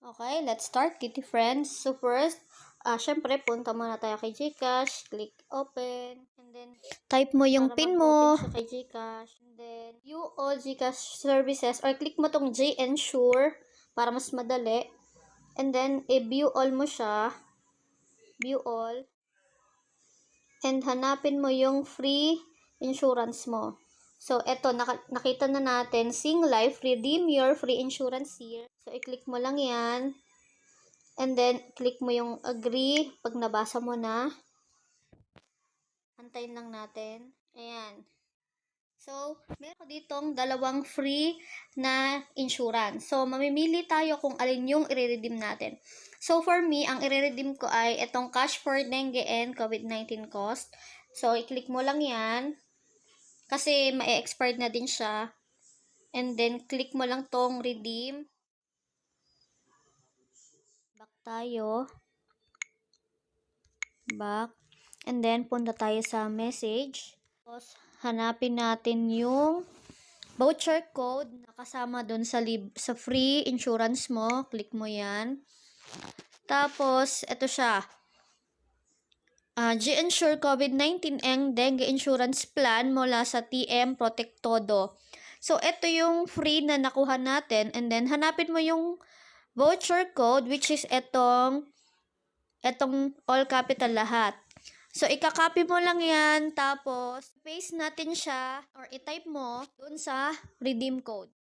Okay, let's start, kitty friends. So first, syempre, punta muna tayo kay GCASH, click open, and then type mo yung PIN mo siya kay GCash, and then view all GCash services, or click mo tong Ensure para mas madali, and then i-view all mo siya, view all, and hanapin mo yung free insurance mo. So, eto, nakita na natin, Sing Life, redeem your free insurance here. So, i-click mo lang yan. And then, click mo yung agree. Pag nabasa mo na, antayin lang natin. Ayan. So, meron ko ditong dalawang free na insurance. So, mamimili tayo kung alin yung i-redeem natin. So, for me, ang i-redeem ko ay itong cash for dengue and COVID-19 cost. So, i-click mo lang yan. Kasi, ma-expired na din siya. And then, click mo lang tong redeem. Back tayo. Back. And then, punta tayo sa message. Tapos, hanapin natin yung voucher code na kasama doon sa free insurance mo. Click mo yan. Tapos, ito siya. G-Ensure COVID-19 and Dengue Insurance Plan mula sa TM Protectodo. So, ito yung free na nakuha natin. And then, hanapin mo yung voucher code, which is etong all capital lahat. So, ika-copy mo lang yan, tapos paste natin siya, or i-type mo dun sa redeem code.